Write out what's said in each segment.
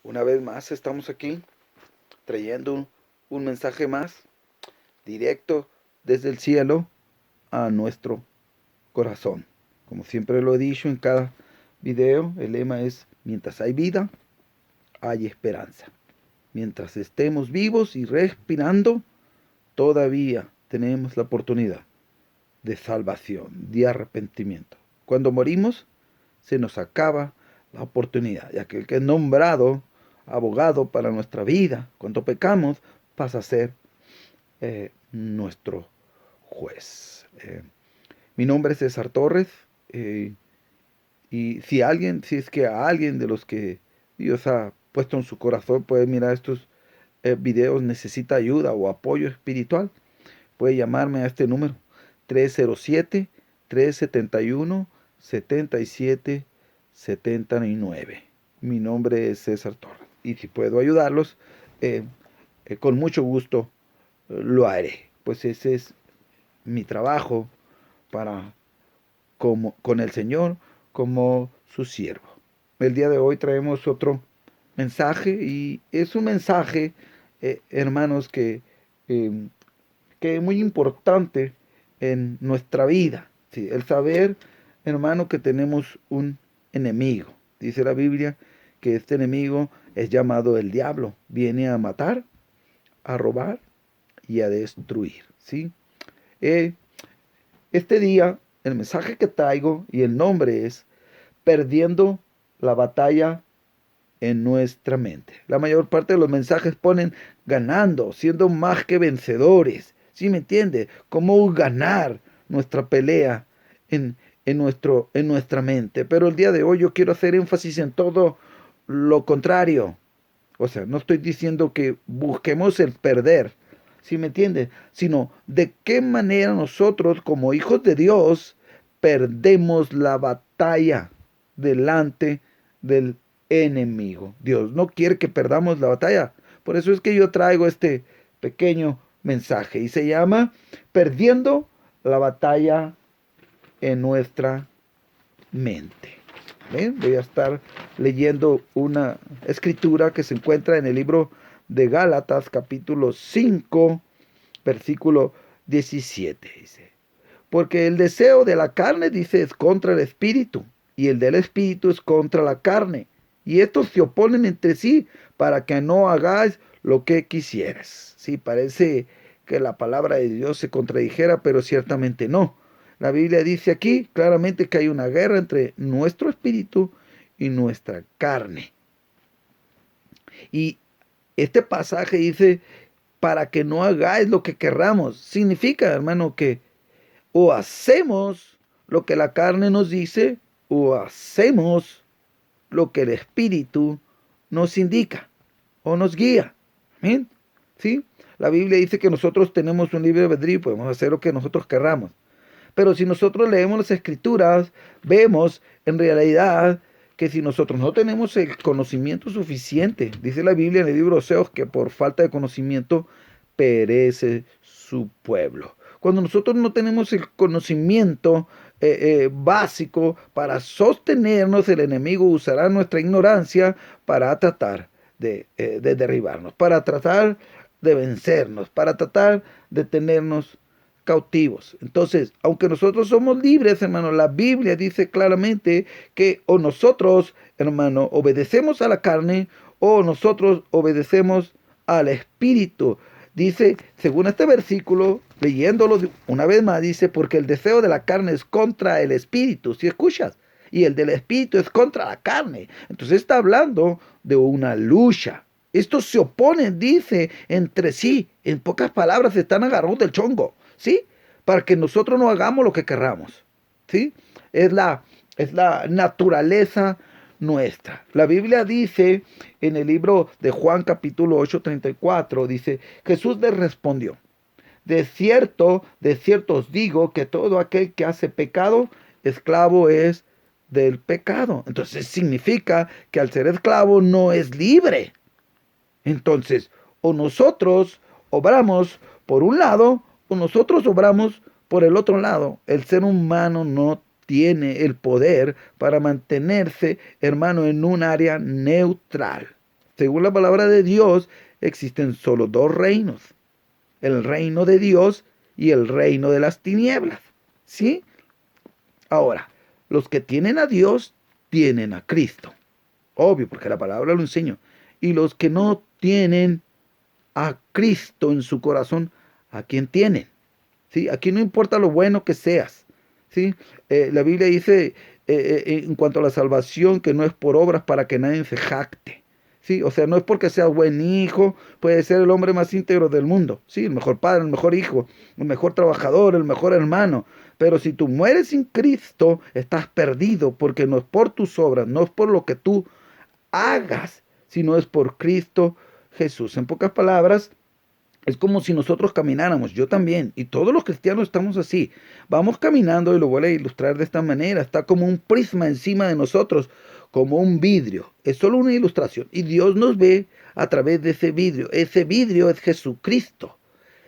Una vez más estamos aquí trayendo un mensaje más directo desde el cielo a nuestro corazón. Como siempre lo he dicho en cada video, el lema es: mientras hay vida, hay esperanza. Mientras estemos vivos y respirando, todavía tenemos la oportunidad de salvación, de arrepentimiento. Cuando morimos, se nos acaba la oportunidad, ya que el que es nombrado abogado para nuestra vida, cuando pecamos, pasa a ser nuestro juez. Mi nombre es César Torres, y si es que a alguien de los que Dios ha puesto en su corazón puede mirar estos videos, necesita ayuda o apoyo espiritual, puede llamarme a este número: 307-371-7779. Mi nombre es César Torres. Y si puedo ayudarlos, con mucho gusto lo haré. Pues ese es mi trabajo para, con el Señor como su siervo. El día de hoy traemos otro mensaje, y es un mensaje, hermanos, eh, que es muy importante en nuestra vida. ¿Sí? El saber, hermano, que tenemos un enemigo. Dice la Biblia que este enemigo es llamado el diablo. Viene a matar, a robar y a destruir. ¿Sí? Eh, este día, el mensaje que traigo y el nombre es: perdiendo la batalla en nuestra mente. La mayor parte de los mensajes ponen ganando, siendo más que vencedores. ¿Sí me entiende? Cómo ganar nuestra pelea en nuestra mente. Pero el día de hoy yo quiero hacer énfasis en todo lo contrario. O sea, no estoy diciendo que busquemos el perder, ¿sí me entiende? Sino de qué manera nosotros, como hijos de Dios, perdemos la batalla delante del enemigo. Dios no quiere que perdamos la batalla. Por eso es que yo traigo este pequeño mensaje y se llama: perdiendo la batalla en nuestra mente. ¿Ven? Voy a estar leyendo una escritura que se encuentra en el libro de Gálatas, capítulo 5, versículo 17. Dice: porque el deseo de la carne, dice, es contra el espíritu, y el del espíritu es contra la carne. Y estos se oponen entre sí para que no hagáis lo que quisieras. Sí, parece que la palabra de Dios se contradijera, pero ciertamente no. La Biblia dice aquí claramente que hay una guerra entre nuestro espíritu y nuestra carne. Y este pasaje dice: para que no hagáis lo que querramos. Significa, hermano, que o hacemos lo que la carne nos dice, o hacemos lo que el Espíritu nos indica o nos guía. ¿Amén? ¿Sí? La Biblia dice que nosotros tenemos un libre albedrío y podemos hacer lo que nosotros querramos. Pero si nosotros leemos las Escrituras, vemos en realidad que si nosotros no tenemos el conocimiento suficiente, dice la Biblia en el libro de Oseas que por falta de conocimiento perece su pueblo. Cuando nosotros no tenemos el conocimiento básico para sostenernos, el enemigo usará nuestra ignorancia para tratar de derribarnos, para tratar de vencernos, para tratar de tenernos cautivos. Entonces, aunque nosotros somos libres, hermano, la Biblia dice claramente que o nosotros, hermano, obedecemos a la carne o nosotros obedecemos al Espíritu. Dice, según este versículo, leyéndolo una vez más, dice: porque el deseo de la carne es contra el Espíritu, si escuchas, y el del Espíritu es contra la carne. Entonces está hablando de una lucha. Estos se oponen, dice, entre sí. En pocas palabras, se están agarrando del chongo, ¿sí? Para que nosotros no hagamos lo que querramos, ¿sí? Es la naturaleza nuestra. La Biblia dice en el libro de Juan capítulo 8:34, dice: Jesús les respondió: de cierto os digo que todo aquel que hace pecado, esclavo es del pecado. Entonces significa que al ser esclavo no es libre. Entonces, o nosotros obramos por un lado, o nosotros obramos por el otro lado. El ser humano no tiene el poder para mantenerse, hermano, en un área neutral. Según la palabra de Dios, existen solo dos reinos: el reino de Dios y el reino de las tinieblas. ¿Sí? Ahora, los que tienen a Dios tienen a Cristo. Obvio, porque la palabra lo enseña. Y los que no tienen a Cristo en su corazón, ¿a quién tienen? ¿Sí? Aquí no importa lo bueno que seas. ¿Sí? La Biblia dice en cuanto a la salvación que no es por obras para que nadie se jacte. ¿Sí? O sea, no es porque seas buen hijo, puede ser el hombre más íntegro del mundo. ¿Sí? El mejor padre, el mejor hijo, el mejor trabajador, el mejor hermano. Pero si tú mueres sin Cristo, estás perdido, porque no es por tus obras, no es por lo que tú hagas, sino es por Cristo Jesús. En pocas palabras, es como si nosotros camináramos, yo también, y todos los cristianos estamos así. Vamos caminando, y lo voy a ilustrar de esta manera. Está como un prisma encima de nosotros, como un vidrio. Es solo una ilustración. Y Dios nos ve a través de ese vidrio. Ese vidrio es Jesucristo.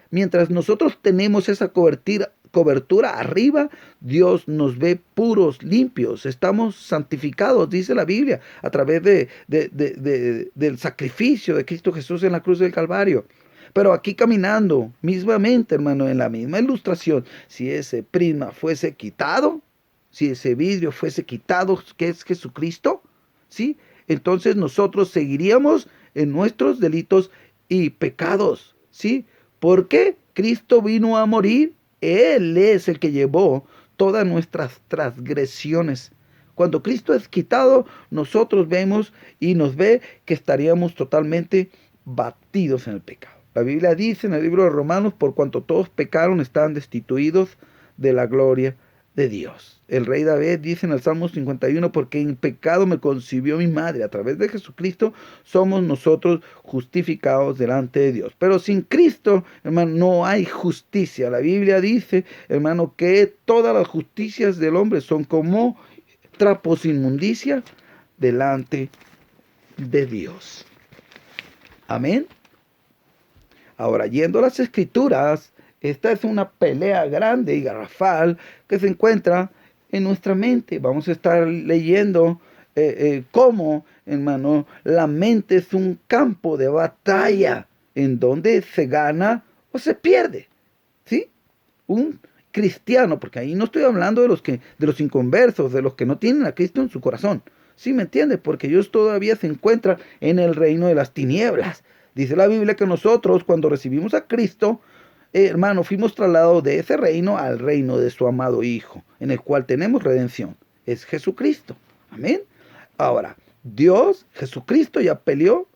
Mientras nosotros tenemos esa cobertura arriba, Dios nos ve puros, limpios. Estamos santificados, dice la Biblia, a través del sacrificio de Cristo Jesús en la cruz del Calvario. Pero aquí caminando, mismamente, hermano, en la misma ilustración, si ese prisma fuese quitado, si ese vidrio fuese quitado, que es Jesucristo, ¿sí? Entonces nosotros seguiríamos en nuestros delitos y pecados, ¿sí? Porque Cristo vino a morir, Él es el que llevó todas nuestras transgresiones. Cuando Cristo es quitado, nosotros vemos y nos ve que estaríamos totalmente batidos en el pecado. La Biblia dice en el libro de Romanos: por cuanto todos pecaron, están destituidos de la gloria de Dios. El rey David dice en el Salmo 51: porque en pecado me concibió mi madre. A través de Jesucristo somos nosotros justificados delante de Dios. Pero sin Cristo, hermano, no hay justicia. La Biblia dice, hermano, que todas las justicias del hombre son como trapos inmundicia delante de Dios. Amén. Ahora, yendo a las Escrituras, esta es una pelea grande y garrafal que se encuentra en nuestra mente. Vamos a estar leyendo cómo, hermano, la mente es un campo de batalla en donde se gana o se pierde. ¿Sí? Un cristiano, porque ahí no estoy hablando de los inconversos, de los que no tienen a Cristo en su corazón. ¿Sí me entiendes? Porque ellos todavía se encuentran en el reino de las tinieblas. Dice la Biblia que nosotros, cuando recibimos a Cristo, hermano, fuimos trasladados de ese reino al reino de su amado Hijo, en el cual tenemos redención. Es Jesucristo. Amén. Ahora, Dios, Jesucristo, ya peleó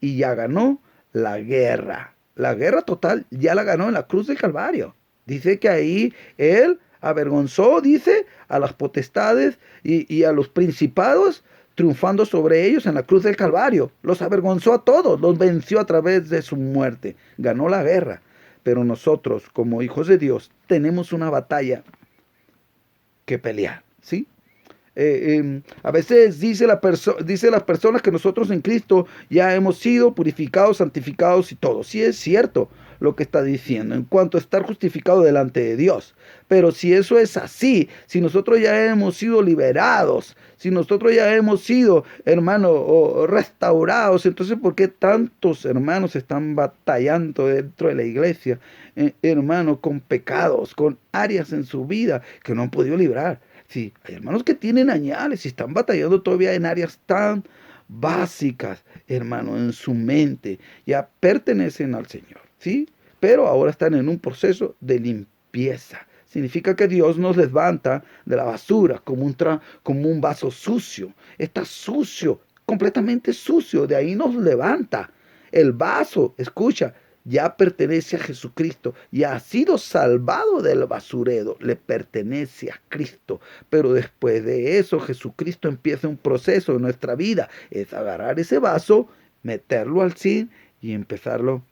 y ya ganó la guerra. La guerra total ya la ganó en la cruz del Calvario. Dice que ahí Él avergonzó, dice, a las potestades y a los principados, triunfando sobre ellos en la cruz del Calvario. Los avergonzó a todos, los venció a través de su muerte. Ganó la guerra. Pero nosotros, como hijos de Dios, tenemos una batalla que pelear, ¿sí? A veces dice las personas que nosotros en Cristo ya hemos sido purificados, santificados y todo. Sí es cierto lo que está diciendo en cuanto a estar justificado delante de Dios. Pero si eso es así, si nosotros ya hemos sido liberados, si nosotros ya hemos sido, hermano, restaurados, entonces ¿por qué tantos hermanos están batallando dentro de la iglesia, hermano, con pecados, con áreas en su vida que no han podido librar? Sí, hay hermanos que tienen añales y están batallando todavía en áreas tan básicas, hermano, en su mente. Ya pertenecen al Señor, ¿sí? Pero ahora están en un proceso de limpieza. Significa que Dios nos levanta de la basura como un vaso sucio. Está sucio, completamente sucio. De ahí nos levanta. El vaso, escucha, ya pertenece a Jesucristo, ya ha sido salvado del basurero, le pertenece a Cristo. Pero después de eso, Jesucristo empieza un proceso en nuestra vida, es agarrar ese vaso, meterlo al zinc y empezarlo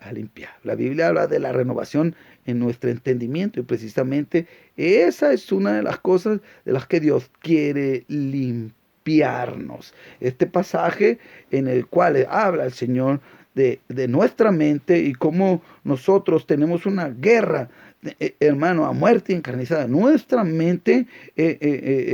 a limpiar. La Biblia habla de la renovación en nuestro entendimiento y precisamente esa es una de las cosas de las que Dios quiere limpiarnos. Este pasaje en el cual habla el Señor de nuestra mente y cómo nosotros tenemos una guerra hermano, a muerte encarnizada. Nuestra mente,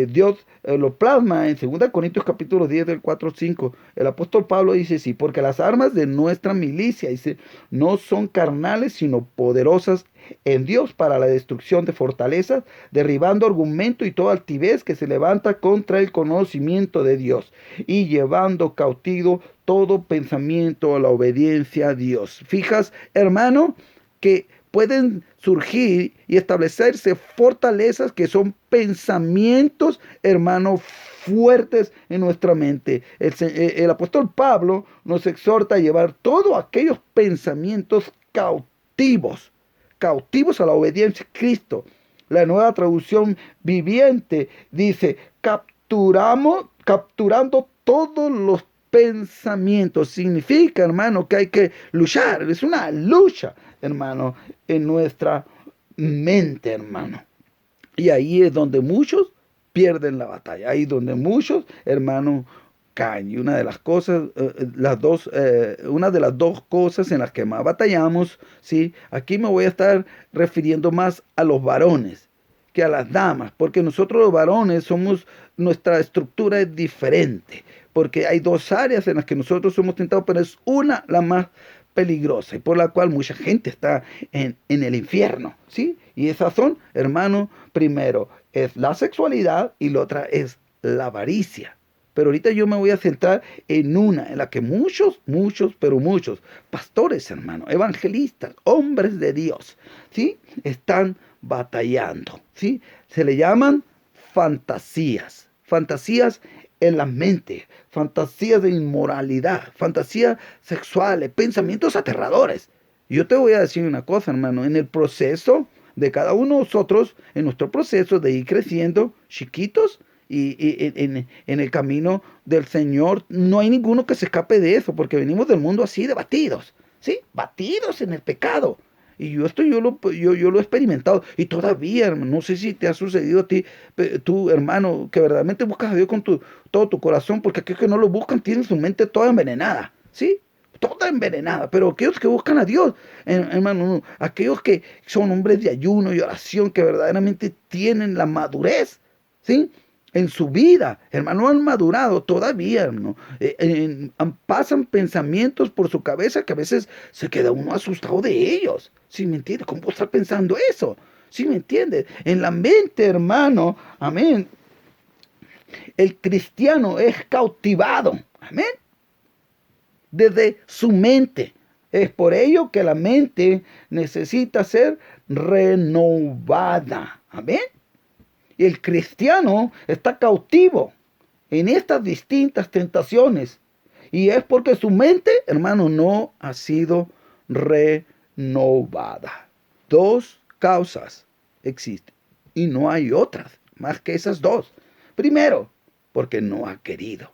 Dios lo plasma en 2 Corintios capítulo 10 del 4 al 5. El apóstol Pablo dice, sí, porque las armas de nuestra milicia, dice, no son carnales, sino poderosas en Dios para la destrucción de fortalezas, derribando argumento y toda altivez que se levanta contra el conocimiento de Dios y llevando cautivo todo pensamiento a la obediencia a Dios. Fijas, hermano, que pueden surgir y establecerse fortalezas que son pensamientos, hermano, fuertes en nuestra mente. El apóstol Pablo nos exhorta a llevar todos aquellos pensamientos cautivos a la obediencia a Cristo. La Nueva Traducción Viviente dice, capturando todos los pensamientos. Significa, hermano, que hay que luchar. Es una lucha, hermano, en nuestra mente, hermano. Y ahí es donde muchos pierden la batalla. Ahí es donde muchos, hermano, caen. Y una de las cosas, una de las dos cosas en las que más batallamos, ¿sí? Aquí me voy a estar refiriendo más a los varones que a las damas, porque nosotros los varones nuestra estructura es diferente, porque hay dos áreas en las que nosotros somos tentados, pero es una la más peligrosa y por la cual mucha gente está en el infierno, ¿sí? Y esas son, hermano, primero es la sexualidad y la otra es la avaricia. Pero ahorita yo me voy a centrar en una, en la que muchos pastores, hermano, evangelistas, hombres de Dios, ¿sí? Están batallando, ¿sí? Se le llaman fantasías en la mente, fantasías de inmoralidad, fantasías sexuales, pensamientos aterradores. Yo te voy a decir una cosa, hermano, en el proceso de cada uno de nosotros, en nuestro proceso de ir creciendo chiquitos, y en el camino del Señor, no hay ninguno que se escape de eso, porque venimos del mundo así de batidos, ¿sí? Batidos en el pecado. Y yo lo he experimentado. Y todavía, hermano, no sé si te ha sucedido a ti, tú, hermano, que verdaderamente buscas a Dios con todo tu corazón, porque aquellos que no lo buscan tienen su mente toda envenenada, ¿sí? Toda envenenada. Pero aquellos que buscan a Dios, hermano, aquellos que son hombres de ayuno y oración, que verdaderamente tienen la madurez, ¿sí? En su vida, hermano, han madurado todavía, hermano. Pasan pensamientos por su cabeza que a veces se queda uno asustado de ellos. ¿Sí me entiende? ¿Cómo puedo estar pensando eso? ¿Sí me entiende? En la mente, hermano, amén. El cristiano es cautivado, amén, desde su mente. Es por ello que la mente necesita ser renovada, amén. Y el cristiano está cautivo en estas distintas tentaciones. Y es porque su mente, hermano, no ha sido renovada. Dos causas existen. Y no hay otras más que esas dos. Primero, porque no ha querido.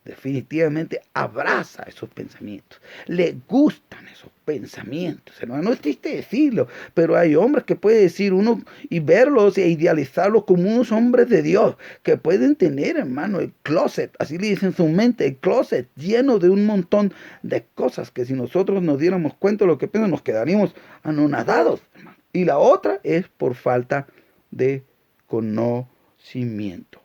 Definitivamente abraza esos pensamientos. Le gustan esos pensamientos. Hermano, no es triste decirlo, pero hay hombres que puede decir uno y verlos e idealizarlos como unos hombres de Dios, que pueden tener, hermano, el closet, así le dicen su mente, el closet lleno de un montón de cosas que si nosotros nos diéramos cuenta de lo que piensan, nos quedaríamos anonadados, hermano. Y la otra es por falta de conocimiento.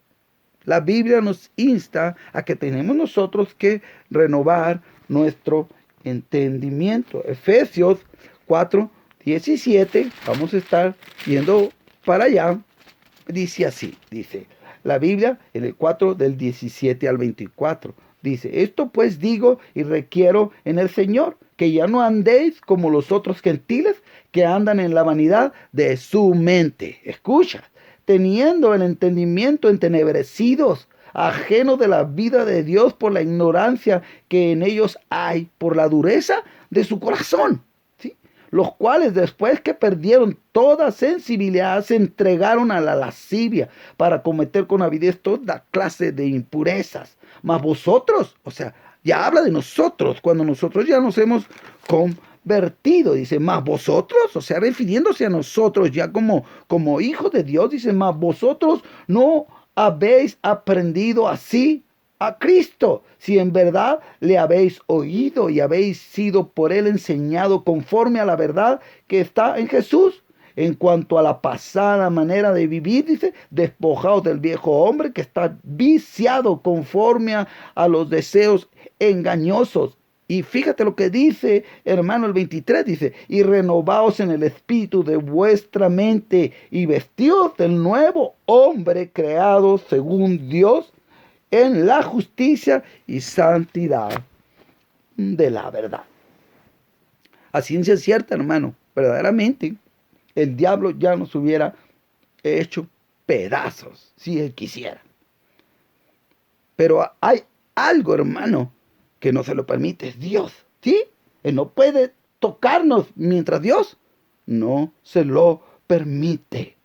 La Biblia nos insta a que tenemos nosotros que renovar nuestro entendimiento. Efesios 4:17, vamos a estar yendo para allá, dice así, dice la Biblia en el 4 del 17 al 24. Dice, esto pues digo y requiero en el Señor, que ya no andéis como los otros gentiles que andan en la vanidad de su mente. Escucha, teniendo el entendimiento entenebrecidos, ajenos de la vida de Dios por la ignorancia que en ellos hay, por la dureza de su corazón, ¿sí? Los cuales después que perdieron toda sensibilidad se entregaron a la lascivia para cometer con avidez toda clase de impurezas. Mas vosotros, o sea, ya habla de nosotros, cuando nosotros ya nos hemos convertido, dice, más vosotros, o sea, refiriéndose a nosotros ya como hijos de Dios, dice, más vosotros no habéis aprendido así a Cristo, si en verdad le habéis oído y habéis sido por él enseñado conforme a la verdad que está en Jesús. En cuanto a la pasada manera de vivir, dice, despojados del viejo hombre que está viciado conforme a los deseos engañosos. Y fíjate lo que dice, hermano, el 23 dice, y renovaos en el espíritu de vuestra mente y vestidos del nuevo hombre creado según Dios en la justicia y santidad de la verdad. A ciencia cierta, hermano, verdaderamente, el diablo ya nos hubiera hecho pedazos si él quisiera. Pero hay algo, hermano, que no se lo permite, es Dios, ¿sí? Él no puede tocarnos mientras Dios no se lo permite.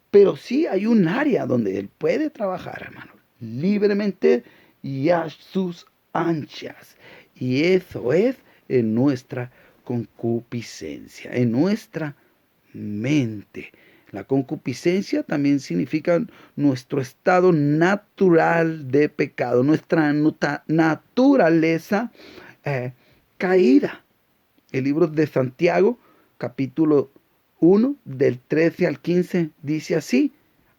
Pero sí hay un área donde Él puede trabajar, hermano, libremente y a sus anchas. Y eso es en nuestra concupiscencia, en nuestra mente. La concupiscencia también significa nuestro estado natural de pecado, nuestra naturaleza caída. El libro de Santiago, capítulo 1, del 13 al 15, dice así,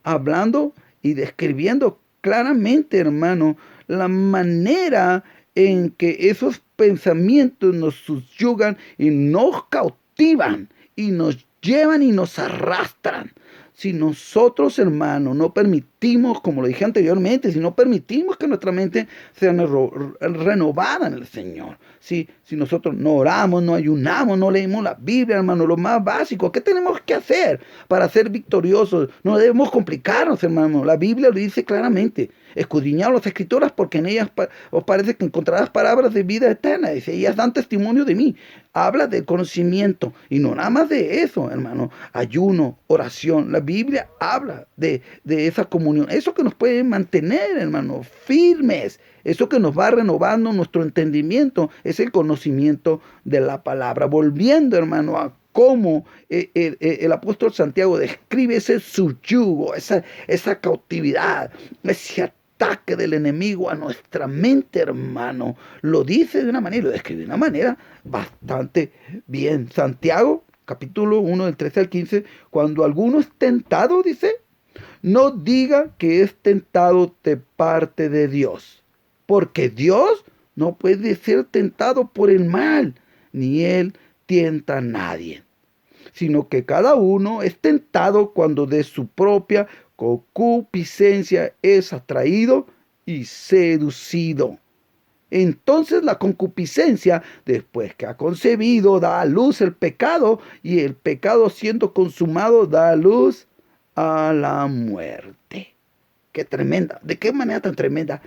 hablando y describiendo claramente, hermano, la manera en que esos pensamientos nos subyugan y nos cautivan y nos llevan y nos arrastran. Si nosotros, hermanos, no permitimos, como lo dije anteriormente, si no permitimos que nuestra mente sea renovada en el Señor, si nosotros no oramos, no ayunamos, no leemos la Biblia, hermano, lo más básico, ¿qué tenemos que hacer para ser victoriosos? No debemos complicarnos, hermano. La Biblia lo dice claramente. Escudriñad las Escrituras porque en ellas os parece que encontrarás palabras de vida eterna. Dice, ellas dan testimonio de mí. Habla de conocimiento y no nada más de eso, hermano. Ayuno, oración. La Biblia habla de esa comunión. Eso que nos puede mantener, hermano, firmes. Eso que nos va renovando nuestro entendimiento es el conocimiento de la palabra. Volviendo, hermano, a cómo el apóstol Santiago describe ese subyugo, esa cautividad, ese ataque del enemigo a nuestra mente, hermano. Lo dice de una manera, lo describe de una manera bastante bien. Santiago, capítulo 1, del 13 al 15, cuando alguno es tentado, dice, no diga que es tentado de parte de Dios, porque Dios no puede ser tentado por el mal, ni Él tienta a nadie, sino que cada uno es tentado cuando de su propia concupiscencia es atraído y seducido. Entonces la concupiscencia, después que ha concebido, da a luz el pecado, y el pecado siendo consumado da a luz a la muerte. Qué tremenda, de qué manera tan tremenda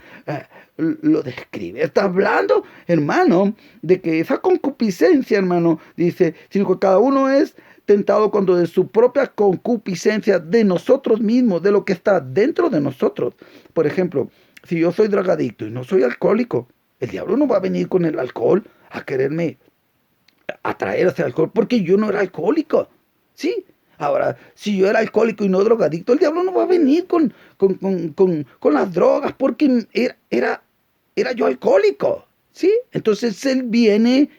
lo describe. Está hablando, hermano, de que esa concupiscencia, hermano, dice, sino que cada uno es tentado cuando de su propia concupiscencia de nosotros mismos, de lo que está dentro de nosotros. Por ejemplo, si yo soy drogadicto y no soy alcohólico, el diablo no va a venir con el alcohol a quererme atraer hacia el alcohol porque yo no era alcohólico, ¿sí? Ahora, si yo era alcohólico y no drogadicto, el diablo no va a venir con las drogas porque era yo alcohólico, ¿sí? Entonces él viene,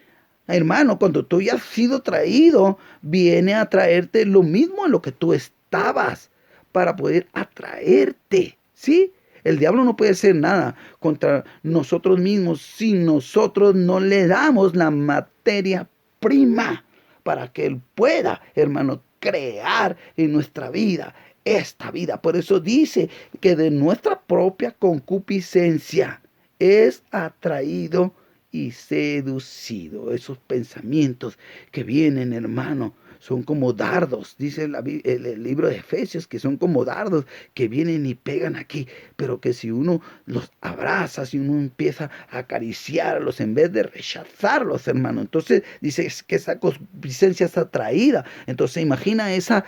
hermano, cuando tú ya has sido traído, viene a traerte lo mismo en lo que tú estabas para poder atraerte, ¿sí? El diablo no puede hacer nada contra nosotros mismos si nosotros no le damos la materia prima para que él pueda, hermano, crear en nuestra vida esta vida. Por eso dice que de nuestra propia concupiscencia es atraído y seducido. Esos pensamientos que vienen, hermano, son como dardos, dice el libro de Efesios, que son como dardos que vienen y pegan aquí, pero que si uno los abraza, si uno empieza a acariciarlos en vez de rechazarlos, hermano, entonces dice que esa concupiscencia es atraída. Entonces imagina esa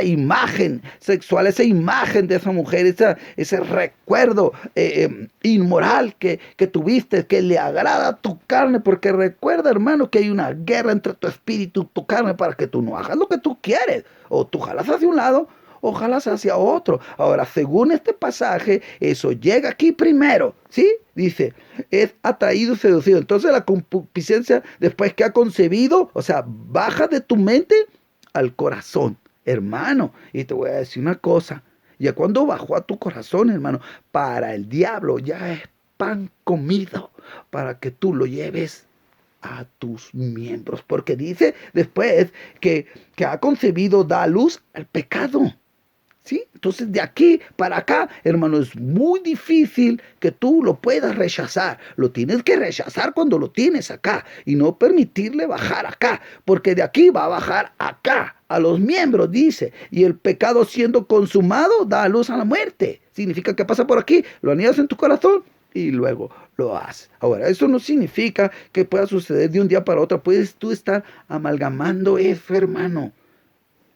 imagen sexual, esa imagen de esa mujer, ese recuerdo inmoral que tuviste, que le agrada a tu carne, porque recuerda, hermano, que hay una guerra entre tu espíritu y tu carne para que tú no hagas lo que tú quieres, o tú jalas hacia un lado o jalas hacia otro. Ahora, según este pasaje, eso llega aquí primero, ¿sí? Dice, es atraído y seducido. Entonces la concupiscencia, después que ha concebido, o sea, baja de tu mente al corazón, hermano. Y te voy a decir una cosa. Ya cuando bajó a tu corazón, hermano, para el diablo ya es pan comido para que tú lo lleves a tus miembros. Porque dice después que ha concebido, da a luz al pecado. ¿Sí? Entonces de aquí para acá, hermano, es muy difícil que tú lo puedas rechazar. Lo tienes que rechazar cuando lo tienes acá y no permitirle bajar acá, porque de aquí va a bajar acá, a los miembros, dice. Y el pecado siendo consumado da a luz a la muerte. Significa que pasa por aquí, lo anidas en tu corazón y luego lo haces. Ahora, eso no significa que pueda suceder de un día para otro. Puedes tú estar amalgamando eso, hermano,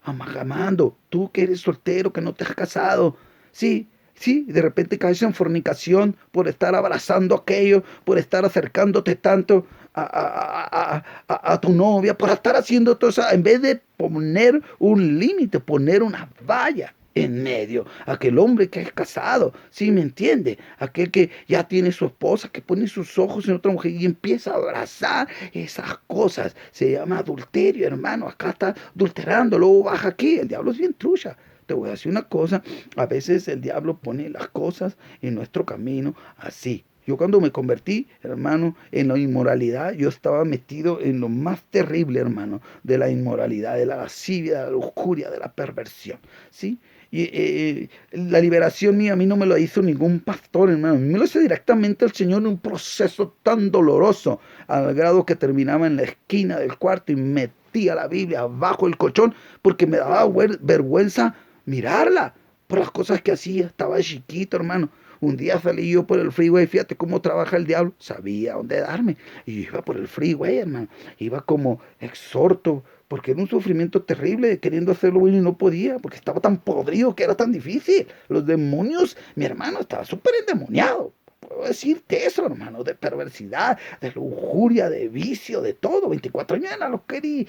amalgamando, tú que eres soltero, que no te has casado, sí, sí, de repente caes en fornicación por estar abrazando aquello, por estar acercándote tanto a tu novia, por estar haciendo todo eso, en vez de poner un límite, poner una valla en medio, aquel hombre que es casado, ¿sí me entiende? Aquel que ya tiene su esposa, que pone sus ojos en otra mujer y empieza a abrazar esas cosas, se llama adulterio, hermano. Acá está adulterando, luego baja aquí, el diablo es bien trucha. Te voy a decir una cosa, a veces el diablo pone las cosas en nuestro camino así. Yo cuando me convertí, hermano, en la inmoralidad, yo estaba metido en lo más terrible, hermano, de la inmoralidad, de la lascivia, de la lujuria, de la perversión, ¿sí? Y la liberación mía a mí no me lo hizo ningún pastor, hermano. A mí me lo hizo directamente el Señor en un proceso tan doloroso, al grado que terminaba en la esquina del cuarto y metía la Biblia bajo el colchón porque me daba vergüenza mirarla por las cosas que hacía. Estaba chiquito, hermano. Un día salí yo por el freeway, fíjate cómo trabaja el diablo, sabía dónde darme. Y yo iba por el freeway, hermano. Iba como exhorto, porque era un sufrimiento terrible queriendo hacerlo bueno y no podía, porque estaba tan podrido que era tan difícil. Los demonios, mi hermano, estaba súper endemoniado. Puedo decirte eso, hermano, de perversidad, de lujuria, de vicio, de todo. 24 años era lo que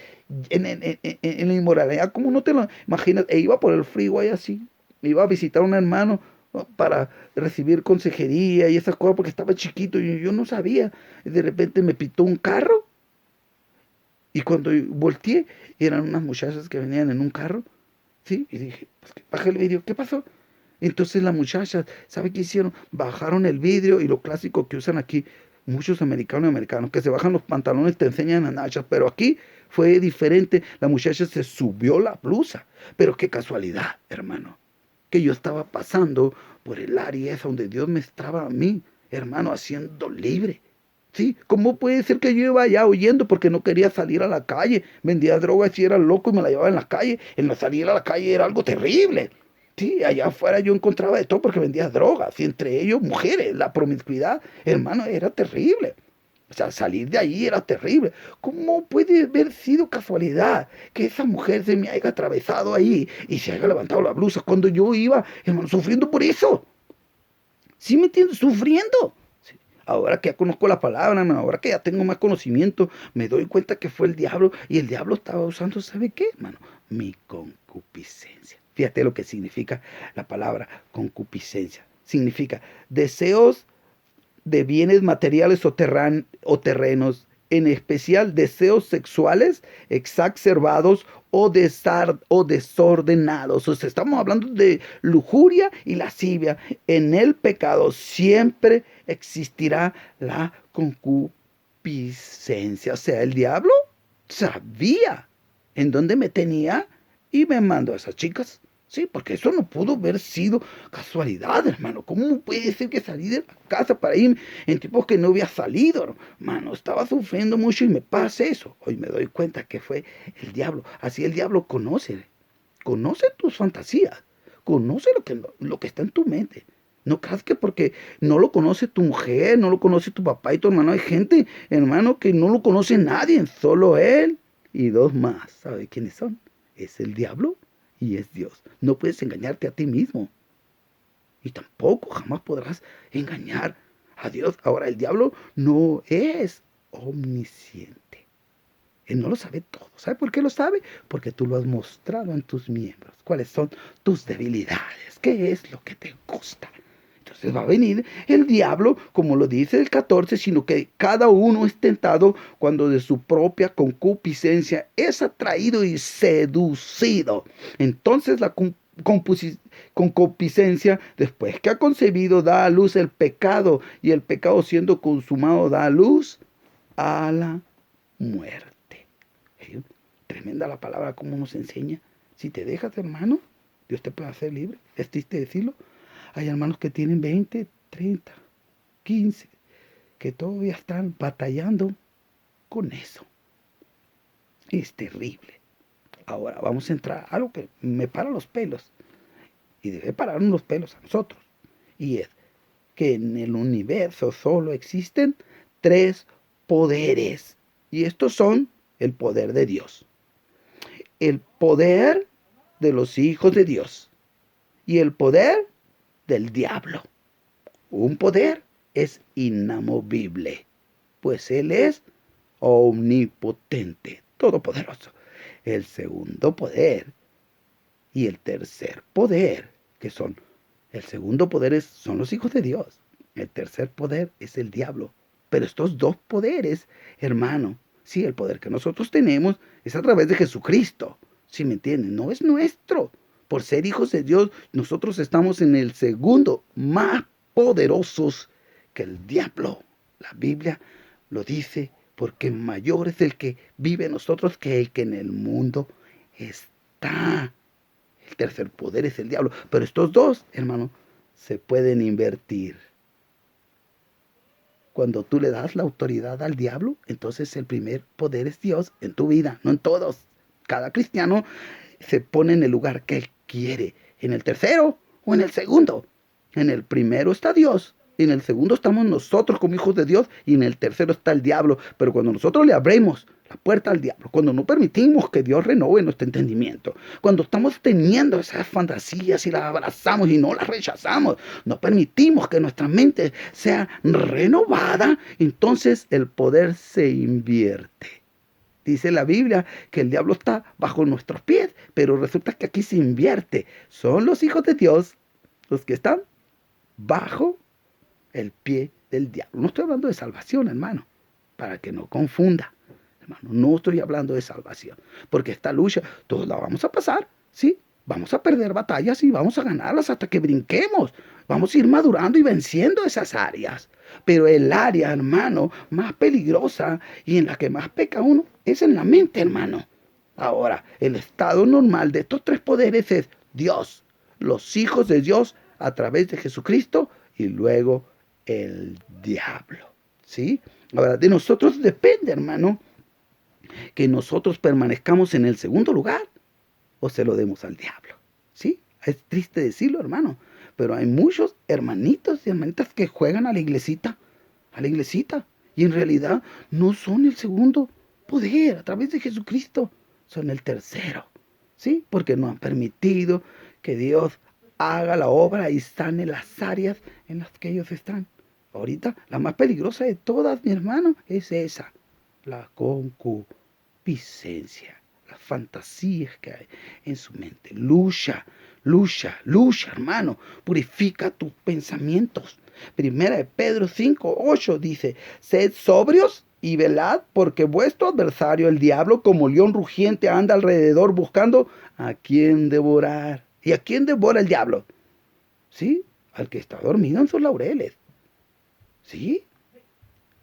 era en la inmoralidad, como no te lo imaginas. E iba por el freeway así, iba a visitar a un hermano, ¿no?, para recibir consejería y esas cosas, porque estaba chiquito y yo no sabía. Y de repente me pitó un carro y cuando volteé, eran unas muchachas que venían en un carro, ¿sí? Y dije, pues que baja el vidrio, ¿qué pasó? Entonces las muchachas, ¿sabe qué hicieron? Bajaron el vidrio y lo clásico que usan aquí muchos americanos, que se bajan los pantalones, te enseñan las nachas, pero aquí fue diferente. La muchacha se subió la blusa, pero qué casualidad, hermano, que yo estaba pasando por el área esa donde Dios me estaba a mí, hermano, haciendo libre. ¿Sí? ¿Cómo puede ser que yo iba allá huyendo porque no quería salir a la calle? Vendía drogas y era loco y me la llevaba en la calle. El no salir a la calle era algo terrible. Sí, allá afuera yo encontraba de todo porque vendía drogas y entre ellos mujeres. La promiscuidad, hermano, era terrible. O sea, salir de ahí era terrible. ¿Cómo puede haber sido casualidad que esa mujer se me haya atravesado ahí y se haya levantado la blusa cuando yo iba, hermano, sufriendo por eso? ¿Sí me entiendes? Sufriendo. Sí. Ahora que ya conozco la palabra, hermano, ahora que ya tengo más conocimiento, me doy cuenta que fue el diablo y el diablo estaba usando, ¿sabe qué, hermano? Mi concupiscencia. Fíjate lo que significa la palabra concupiscencia. Significa deseos de bienes materiales o terrenos, en especial deseos sexuales exacerbados o desordenados. O sea, estamos hablando de lujuria y lascivia. En el pecado siempre existirá la concupiscencia. O sea, el diablo sabía en dónde me tenía y me mandó a esas chicas. Sí, porque eso no pudo haber sido casualidad, hermano. ¿Cómo puede ser que salí de la casa para ir en tiempos que no había salido, hermano? Estaba sufriendo mucho y me pasa eso. Hoy me doy cuenta que fue el diablo. Así el diablo conoce tus fantasías, conoce lo que está en tu mente. No creas que porque no lo conoce tu mujer, no lo conoce tu papá y tu hermano. Hay gente, hermano, que no lo conoce nadie, solo él y dos más. ¿Sabe quiénes son? Es el diablo y es Dios. No puedes engañarte a ti mismo. Y tampoco jamás podrás engañar a Dios. Ahora, el diablo no es omnisciente. Él no lo sabe todo. ¿Sabe por qué lo sabe? Porque tú lo has mostrado en tus miembros. ¿Cuáles son tus debilidades? ¿Qué es lo que te gusta? Entonces va a venir el diablo, como lo dice el 14, sino que cada uno es tentado cuando de su propia concupiscencia es atraído y seducido. Entonces la concupiscencia, después que ha concebido, da a luz el pecado, y el pecado siendo consumado da a luz a la muerte. Tremenda la palabra, como nos enseña. Si te dejas, hermano, Dios te puede hacer libre. Es triste decirlo. Hay hermanos que tienen 20, 30, 15, que todavía están batallando con eso. Es terrible. Ahora vamos a entrar a algo que me para los pelos. Y debe pararnos los pelos a nosotros. Y es que en el universo solo existen 3 poderes. Y estos son el poder de Dios, el poder de los hijos de Dios y el poder del diablo. Un poder es inamovible, pues Él es omnipotente, todopoderoso. El segundo poder y el tercer poder, que son, el segundo poder son los hijos de Dios. El tercer poder es el diablo. Pero estos 2 poderes, hermano, sí, el poder que nosotros tenemos es a través de Jesucristo. ¿Sí me entienden? No es nuestro. Por ser hijos de Dios, nosotros estamos en el segundo, más poderosos que el diablo. La Biblia lo dice, porque mayor es el que vive en nosotros que el que en el mundo está. El tercer poder es el diablo. Pero estos 2, hermano, se pueden invertir. Cuando tú le das la autoridad al diablo, entonces el primer poder es Dios en tu vida, no en todos. Cada cristiano se pone en el lugar que él quiere, en el tercero o en el segundo. En el primero está Dios, en el segundo estamos nosotros como hijos de Dios, y en el tercero está el diablo. Pero cuando nosotros le abrimos la puerta al diablo, cuando no permitimos que Dios renove nuestro entendimiento, cuando estamos teniendo esas fantasías y las abrazamos y no las rechazamos, no permitimos que nuestra mente sea renovada, entonces el poder se invierte. Dice la Biblia que el diablo está bajo nuestros pies, pero resulta que aquí se invierte. Son los hijos de Dios los que están bajo el pie del diablo. No estoy hablando de salvación, hermano, para que no confunda. Hermano, no estoy hablando de salvación, porque esta lucha todos la vamos a pasar, ¿sí? Vamos a perder batallas y vamos a ganarlas hasta que brinquemos. Vamos a ir madurando y venciendo esas áreas. Pero el área, hermano, más peligrosa y en la que más peca uno es en la mente, hermano. Ahora, el estado normal de estos 3 poderes es Dios, los hijos de Dios a través de Jesucristo, y luego el diablo, ¿sí? Ahora, de nosotros depende, hermano, que nosotros permanezcamos en el segundo lugar o se lo demos al diablo, ¿sí? Es triste decirlo, hermano, pero hay muchos hermanitos y hermanitas que juegan a la iglesita, y en realidad no son el segundo poder a través de Jesucristo, son el tercero, ¿sí? Porque no han permitido que Dios haga la obra y sane las áreas en las que ellos están. Ahorita, la más peligrosa de todas, mi hermano, es esa, la concupiscencia, las fantasías que hay en su mente. Lucha, hermano, purifica tus pensamientos. Primera de Pedro 5:8 dice, sed sobrios y velad, porque vuestro adversario, el diablo, como león rugiente, anda alrededor buscando a quien devorar. ¿Y a quién devora el diablo? ¿Sí? Al que está dormido en sus laureles. ¿Sí?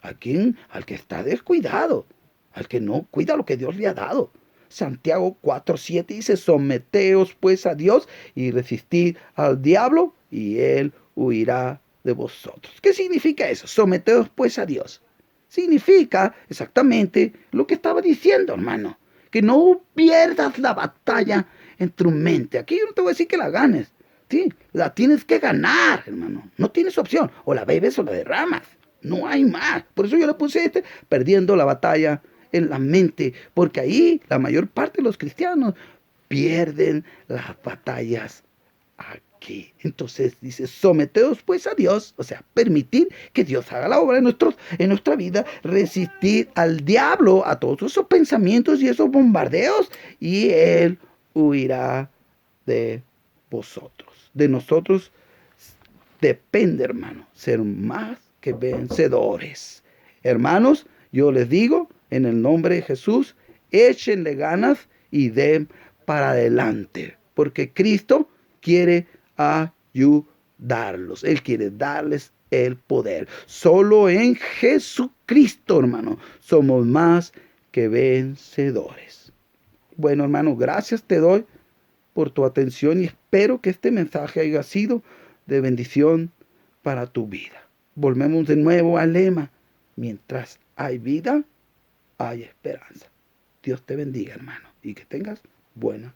Al que está descuidado, al que no cuida lo que Dios le ha dado. Santiago 4:7 dice, someteos pues a Dios y resistid al diablo y él huirá de vosotros. ¿Qué significa eso? Someteos pues a Dios. Significa exactamente lo que estaba diciendo, hermano. Que no pierdas la batalla en tu mente. Aquí yo no te voy a decir que la ganes. Sí, la tienes que ganar, hermano. No tienes opción. O la bebes o la derramas. No hay más. Por eso yo le puse perdiendo la batalla en la mente. Porque ahí la mayor parte de los cristianos pierden las batallas aquí. Entonces dice, someteos pues a Dios, o sea, permitir que Dios haga la obra en nuestra vida, resistir al diablo, a todos esos pensamientos y esos bombardeos, y él huirá de vosotros, de nosotros. depende, hermano, ser más que vencedores. Hermanos, yo les digo, en el nombre de Jesús, échenle ganas y den para adelante, porque Cristo quiere ayudarlos. Él quiere darles el poder. Solo en Jesucristo, hermano, somos más que vencedores. Bueno, hermano, gracias te doy por tu atención y espero que este mensaje haya sido de bendición para tu vida. Volvemos de nuevo al lema: mientras hay vida, hay esperanza. Dios te bendiga, hermano, y que tengas buena